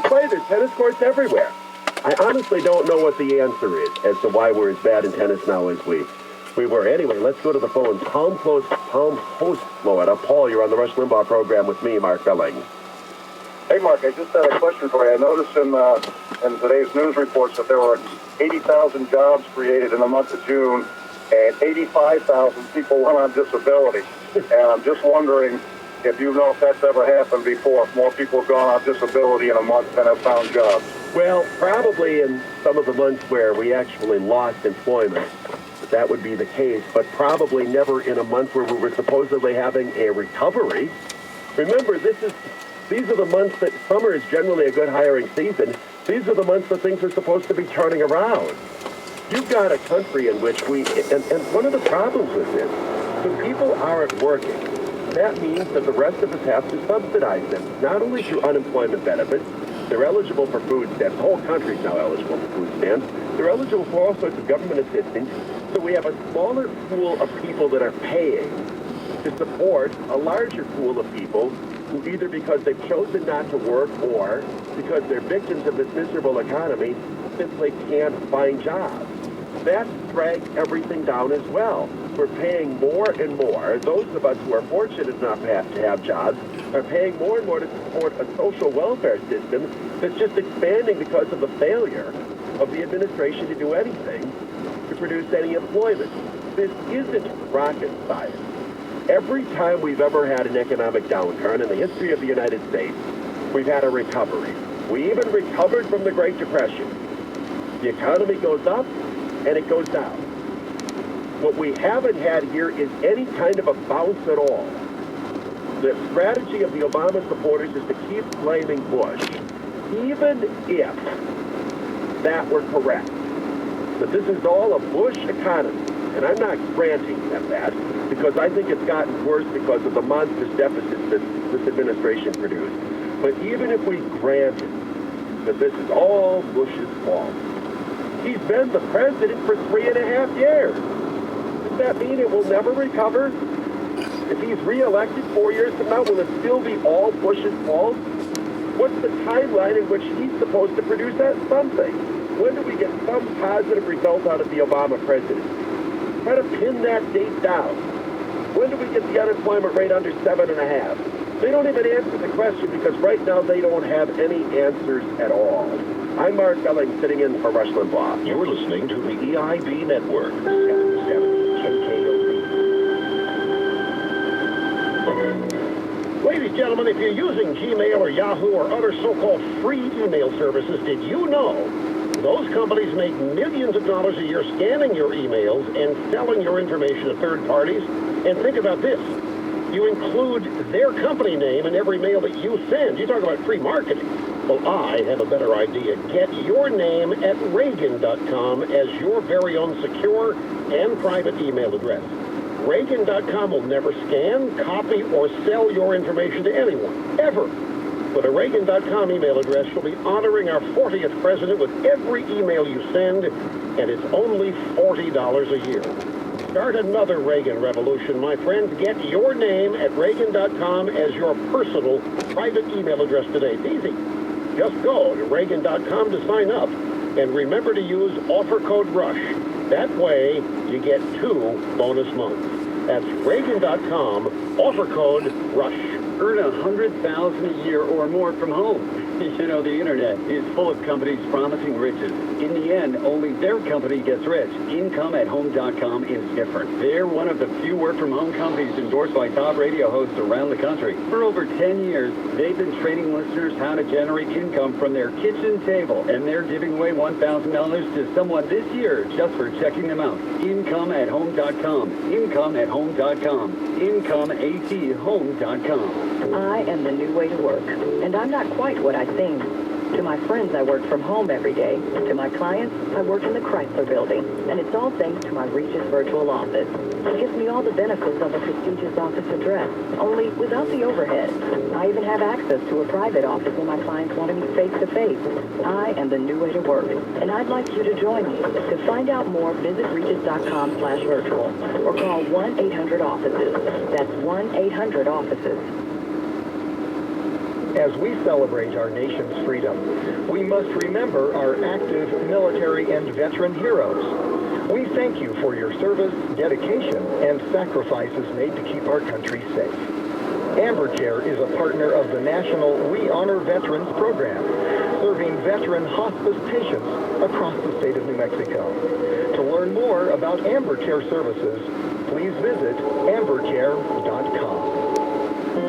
play. There's tennis courts everywhere. I honestly don't know what the answer is as to why we're as bad in tennis now as we were. Anyway, let's go to the phones. Palm Post, Florida. Paul, you're on the Rush Limbaugh program with me, Mark Belling. Hey, Mark, I just had a question for you. I noticed in today's news reports that there were 80,000 jobs created in the month of June, and 85,000 people went on disability. And I'm just wondering if you know if that's ever happened before, if more people have gone on disability in a month than have found jobs. Well, probably in some of the months where we actually lost employment, that would be the case, but probably never in a month where we were supposedly having a recovery. Remember, these are the months that summer is generally a good hiring season. These are the months that things are supposed to be turning around. You've got a country in which and one of the problems with this, when people aren't working, that means that the rest of us have to subsidize them, not only through unemployment benefits. They're eligible for food stamps. The whole country's now eligible for food stamps. They're eligible for all sorts of government assistance. So we have a smaller pool of people that are paying to support a larger pool of people who either because they've chosen not to work or because they're victims of this miserable economy simply can't find jobs. That's dragged everything down as well. We're paying more and more. Those of us who are fortunate enough to have jobs are paying more and more to support a social welfare system that's just expanding because of the failure of the administration to do anything to produce any employment. This isn't rocket science. Every time we've ever had an economic downturn in the history of the United States, we've had a recovery. We even recovered from the Great Depression. The economy goes up and it goes down. What we haven't had here is any kind of a bounce at all. The strategy of the Obama supporters is to keep blaming Bush, even if that were correct. But this is all a Bush economy, and I'm not granting them that, because I think it's gotten worse because of the monstrous deficits that this administration produced. But even if we granted that this is all Bush's fault, he's been the president for 3.5 years. Does that mean it will never recover? If he's reelected 4 years from now, will it still be all Bush's fault? What's the timeline in which he's supposed to produce that something? When do we get some positive result out of the Obama presidency? Try to pin that date down. When do we get the unemployment rate under 7.5? They don't even answer the question because right now they don't have any answers at all. I'm Mark Belling, sitting in for Rush Limbaugh. You're listening to the EIB Network. 770 KKOB. Ladies and gentlemen, if you're using Gmail or Yahoo or other so-called free email services, did you know those companies make millions of dollars a year scanning your emails and selling your information to third parties? And think about this. You include their company name in every mail that you send. You talk about free marketing. Well, I have a better idea. Get your name at Reagan.com as your very own secure and private email address. Reagan.com will never scan, copy, or sell your information to anyone, ever. With a Reagan.com email address, you'll be honoring our 40th president with every email you send, and it's only $40 a year. Start another Reagan revolution, my friends. Get your name at Reagan.com as your personal private email address today. It's easy. Just go to Reagan.com to sign up. And remember to use offer code RUSH. That way, you get 2 bonus months. That's Reagan.com, offer code RUSH. Earn $100,000 a year or more from home. You know, the internet is full of companies promising riches. In the end, only their company gets rich. IncomeAtHome.com is different. They're one of the few work-from-home companies endorsed by top radio hosts around the country. For over 10 years, they've been training listeners how to generate income from their kitchen table, and they're giving away $1,000 to someone this year just for checking them out. IncomeAtHome.com. IncomeAtHome.com. IncomeAtHome.com. I am the new way to work, and I'm not quite what I seem. To my friends, I work from home every day. To my clients, I work in the Chrysler Building, and it's all thanks to my Regis virtual office. It gives me all the benefits of a prestigious office address, only without the overhead. I even have access to a private office when my clients want to meet face-to-face. I am the new way to work, and I'd like you to join me. To find out more, visit Regis.com/virtual or call 1-800-OFFICES. That's 1-800-OFFICES. As we celebrate our nation's freedom, we must remember our active military and veteran heroes. We thank you for your service, dedication, and sacrifices made to keep our country safe. AmberCare is a partner of the National We Honor Veterans program, serving veteran hospice patients across the state of New Mexico. To learn more about AmberCare services, please visit ambercare.com.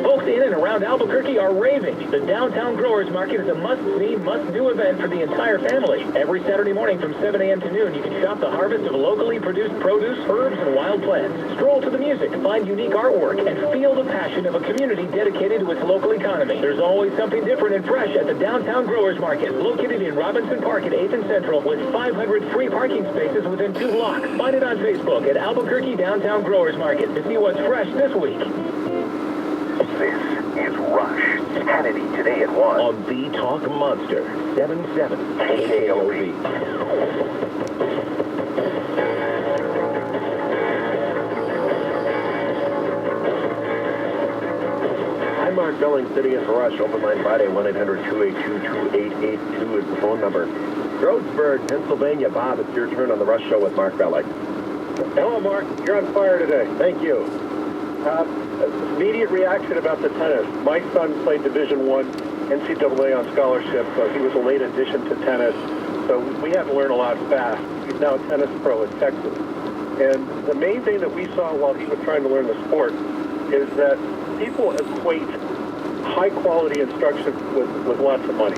Folks in and around Albuquerque are raving. The Downtown Growers Market is a must-see, must-do event for the entire family. Every Saturday morning from 7 a.m. to noon, you can shop the harvest of locally produced produce, herbs, and wild plants. Stroll to the music, find unique artwork, and feel the passion of a community dedicated to its local economy. There's always something different and fresh at the Downtown Growers Market, located in Robinson Park at 8th and Central, with 500 free parking spaces within 2 blocks. Find it on Facebook at Albuquerque Downtown Growers Market to see what's fresh this week. This is Rush. Kennedy today at 1 On the Talk Monster, 77 KKOV. I'm Mark Billings, sitting in for Rush. Open line Friday, 1-800-282-2882 is the phone number. Groesburg, Pennsylvania. Bob, it's your turn on the Rush Show with Mark Bellick. Hello, Mark. You're on fire today. Thank you. Immediate reaction about the tennis. My son played Division I NCAA on scholarship, so he was a late addition to tennis. So we had to learn a lot fast. He's now a tennis pro in Texas. And the main thing that we saw while he was trying to learn the sport is that people equate high-quality instruction with lots of money.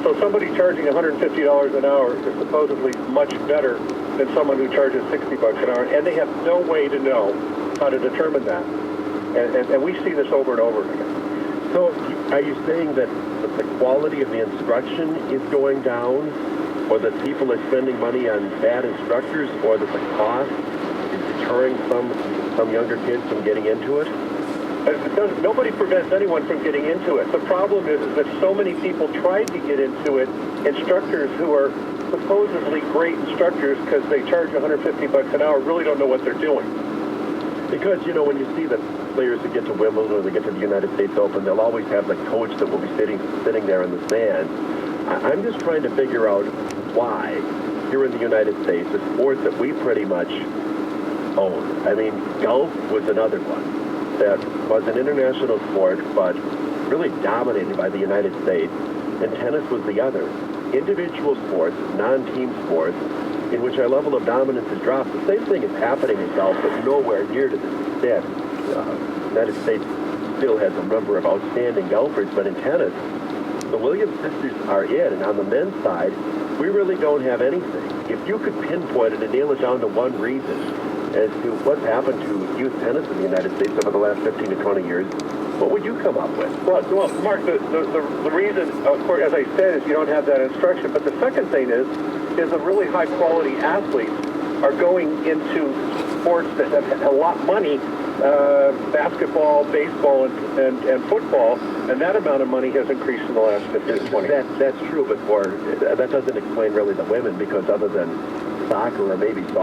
So somebody charging $150 an hour is supposedly much better than someone who charges $60 an hour, and they have no way to know how to determine that. And we see this over and over again. So are you saying that the quality of the instruction is going down, or that people are spending money on bad instructors, or that the cost is deterring some younger kids from getting into it? Nobody prevents anyone from getting into it. The problem is that so many people try to get into it, instructors who are supposedly great instructors because they charge $150 an hour really don't know what they're doing. Because, you know, when you see the players that get to Wimbledon or they get to the United States Open, they'll always have the coach that will be sitting there in the stands. I'm just trying to figure out why, here in the United States, a sport that we pretty much own. I mean, golf was another one that was an international sport, but really dominated by the United States, and tennis was the other. Individual sports, non-team sports, in which our level of dominance has dropped. The same thing is happening in golf, but nowhere near to this extent. The United States still has a number of outstanding golfers, but in tennis, the Williams sisters are in, and on the men's side, we really don't have anything. If you could pinpoint it and nail it down to one reason as to what's happened to youth tennis in the United States over the last 15 to 20 years, what would you come up with? Well, Mark, the reason, of course, as I said, is you don't have that instruction. But the second thing is the really high-quality athletes are going into sports that have a lot of money, basketball, baseball, and football, and that amount of money has increased in the last 15 to 20 years. That's true, but that doesn't explain really the women, because other than soccer or maybe softball,